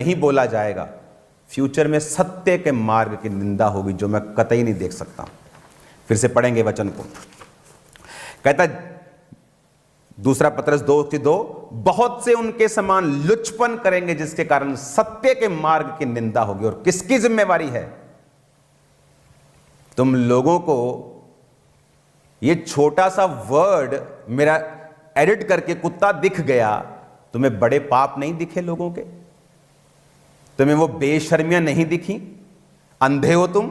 नहीं बोला जाएगा, फ्यूचर में सत्य के मार्ग की निंदा होगी, जो मैं कतई नहीं देख सकता। फिर से पढ़ेंगे वचन को। कहता दूसरा पत्रस 2:2, बहुत से उनके समान लुचपन करेंगे जिसके कारण सत्य के मार्ग की निंदा होगी। और किसकी जिम्मेवारी है? तुम लोगों को ये छोटा सा वर्ड मेरा एडिट करके कुत्ता दिख गया, तुम्हें बड़े पाप नहीं दिखे लोगों के? तुम्हें वो बेशर्मियां नहीं दिखी? अंधे हो तुम?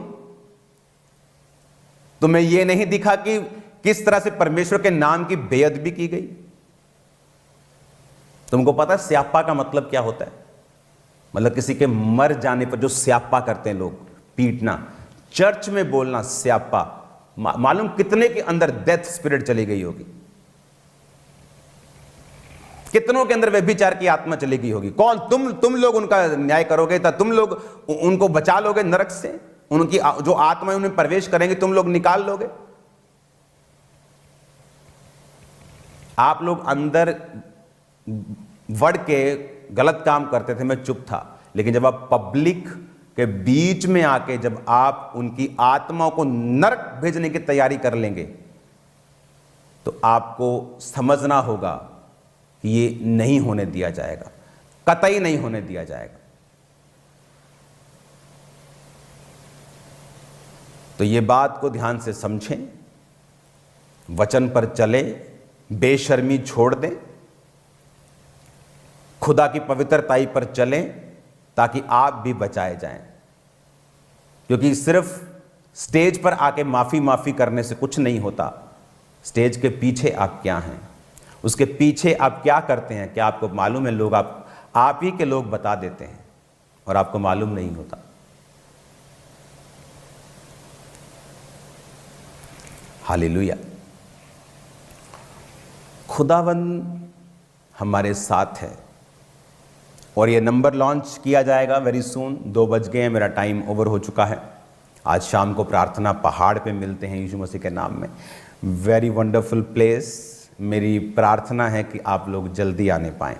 तुम्हें यह नहीं दिखा कि किस तरह से परमेश्वर के नाम की बेअदबी की गई? तुमको पता है स्यापा का मतलब क्या होता है? मतलब किसी के मर जाने पर जो स्यापा करते हैं लोग, पीटना, चर्च में बोलना स्यापा। मालूम कितने के अंदर डेथ स्पिरिट चली गई होगी, कितनों के अंदर व्यभिचार की आत्मा चली गई होगी। कौन? तुम लोग उनका न्याय करोगे? तो तुम लोग उनको बचा लोगे नरक से? उनकी जो आत्माएं उनमें प्रवेश करेंगे तुम लोग निकाल लोगे? आप लोग अंदर बढ़ के गलत काम करते थे, मैं चुप था, लेकिन जब आप पब्लिक के बीच में आके जब आप उनकी आत्माओं को नरक भेजने की तैयारी कर लेंगे, तो आपको समझना होगा कि ये नहीं होने दिया जाएगा, कतई नहीं होने दिया जाएगा। तो ये बात को ध्यान से समझें, वचन पर चले, बेशर्मी छोड़ दें, खुदा की पवित्रताई पर चलें, ताकि आप भी बचाए जाएं। क्योंकि सिर्फ स्टेज पर आके माफी करने से कुछ नहीं होता। स्टेज के पीछे आप क्या हैं, उसके पीछे आप क्या करते हैं, क्या आपको मालूम है? लोग आप ही के लोग बता देते हैं और आपको मालूम नहीं होता। हालेलुया। खुदावंद हमारे साथ है। और ये नंबर लॉन्च किया जाएगा वेरी सून। 2 बज गए हैं, मेरा टाइम ओवर हो चुका है। आज शाम को प्रार्थना पहाड़ पे मिलते हैं यीशु मसीह के नाम में। Very wonderful place. मेरी प्रार्थना है कि आप लोग जल्दी आने पाएँ।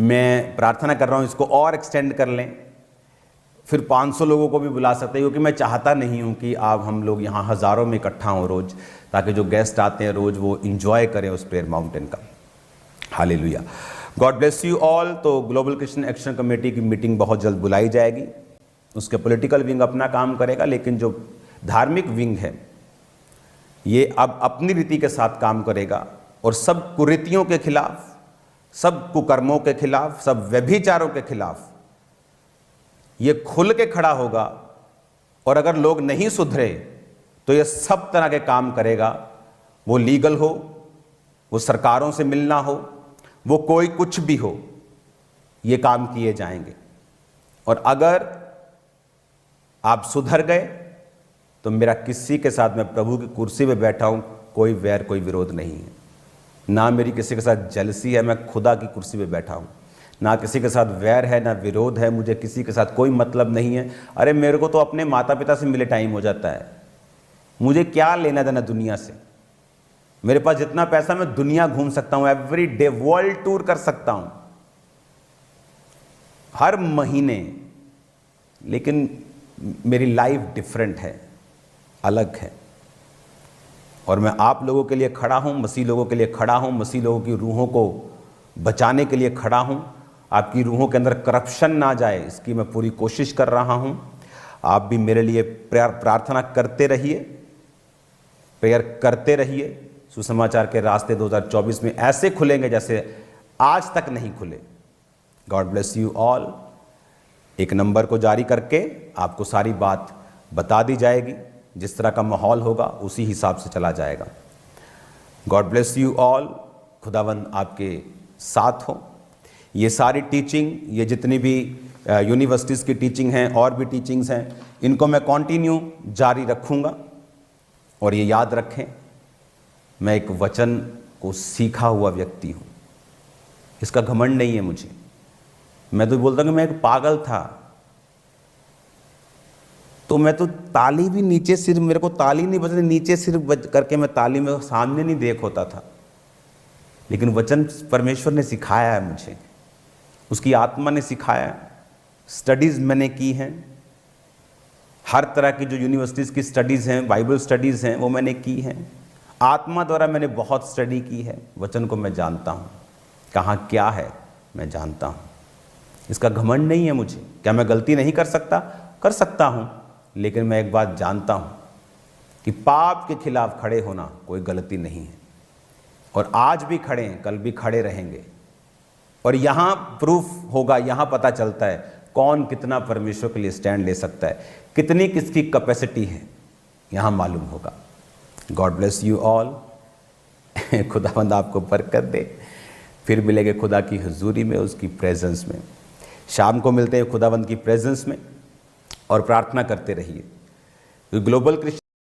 मैं प्रार्थना कर रहा हूँ इसको और एक्सटेंड कर लें, फिर 500 लोगों को भी बुला सकते हैं, क्योंकि मैं चाहता नहीं हूँ कि आप हम लोग यहाँ हज़ारों में इकट्ठा हों रोज़, ताकि जो गेस्ट आते हैं रोज़ वो इंजॉय करें उस प्रेयर माउंटेन का। Hallelujah. God bless you all. तो ग्लोबल क्रिश्चियन एक्शन कमेटी की मीटिंग बहुत जल्द बुलाई जाएगी। उसके पॉलिटिकल विंग अपना काम करेगा, लेकिन जो धार्मिक विंग है ये अब अपनी रीति के साथ काम करेगा और सब कुरीतियों के खिलाफ, सब कुकर्मों के खिलाफ, सब व्यभिचारों के खिलाफ ये खुल के खड़ा होगा। और अगर लोग नहीं सुधरे तो ये सब तरह के काम करेगा। वो लीगल हो, वो सरकारों से मिलना हो, वो कोई कुछ भी हो, ये काम किए जाएंगे। और अगर आप सुधर गए तो मेरा किसी के साथ, मैं प्रभु की कुर्सी पे बैठा हूं, कोई वैर कोई विरोध नहीं है। ना मेरी किसी के साथ जलसी है, मैं खुदा की कुर्सी पे बैठा हूं। ना किसी के साथ वैर है, ना विरोध है, मुझे किसी के साथ कोई मतलब नहीं है। अरे मेरे को तो अपने माता पिता से मिले टाइम हो जाता है, मुझे क्या लेना देना दुनिया से। मेरे पास जितना पैसा, मैं दुनिया घूम सकता हूं, एवरी डे वर्ल्ड टूर कर सकता हूं हर महीने, लेकिन मेरी लाइफ डिफरेंट है, अलग है। और मैं आप लोगों के लिए खड़ा हूं, मसीह लोगों के लिए खड़ा हूं, मसीह लोगों की रूहों को बचाने के लिए खड़ा हूं। आपकी रूहों के अंदर करप्शन ना जाए, इसकी मैं पूरी कोशिश कर रहा हूं। आप भी मेरे लिए प्रार्थना करते रहिए, प्रेयर करते रहिए। सुसमाचार के रास्ते 2024 में ऐसे खुलेंगे जैसे आज तक नहीं खुले। God bless you all. एक नंबर को जारी करके आपको सारी बात बता दी जाएगी, जिस तरह का माहौल होगा उसी हिसाब से चला जाएगा। God bless you all. खुदावंद आपके साथ हो। ये सारी टीचिंग, ये जितनी भी यूनिवर्सिटीज़ की टीचिंग हैं और भी टीचिंग्स हैं, इनको मैं कंटिन्यू जारी रखूँगा। और ये याद रखें, मैं एक वचन को सीखा हुआ व्यक्ति हूँ, इसका घमंड नहीं है मुझे। मैं तो बोलता हूँ कि मैं एक पागल था, तो मैं तो ताली भी नीचे सिर, मेरे को ताली नहीं बजती, नीचे सिर बज करके मैं ताली में सामने नहीं देख होता था। लेकिन वचन परमेश्वर ने सिखाया है मुझे, उसकी आत्मा ने सिखाया है। स्टडीज़ मैंने की हैं, हर तरह की जो यूनिवर्सिटीज़ की स्टडीज़ हैं, बाइबल स्टडीज़ हैं, वो मैंने की हैं। आत्मा द्वारा मैंने बहुत स्टडी की है, वचन को मैं जानता हूँ, कहाँ क्या है मैं जानता हूँ। इसका घमंड नहीं है मुझे। क्या मैं गलती नहीं कर सकता? कर सकता हूँ, लेकिन मैं एक बात जानता हूँ कि पाप के खिलाफ खड़े होना कोई गलती नहीं है, और आज भी खड़े हैं, कल भी खड़े रहेंगे। और यहाँ प्रूफ होगा, यहाँ पता चलता है कौन कितना परमेश्वर के लिए स्टैंड ले सकता है, कितनी किसकी कैपेसिटी है, यहाँ मालूम होगा। God bless you all. खुदावंद आपको बरकत दे। फिर मिलेंगे खुदा की हुजूरी में, उसकी प्रेजेंस में। शाम को मिलते हैं खुदावंद की प्रेजेंस में, और प्रार्थना करते रहिए। Global Christian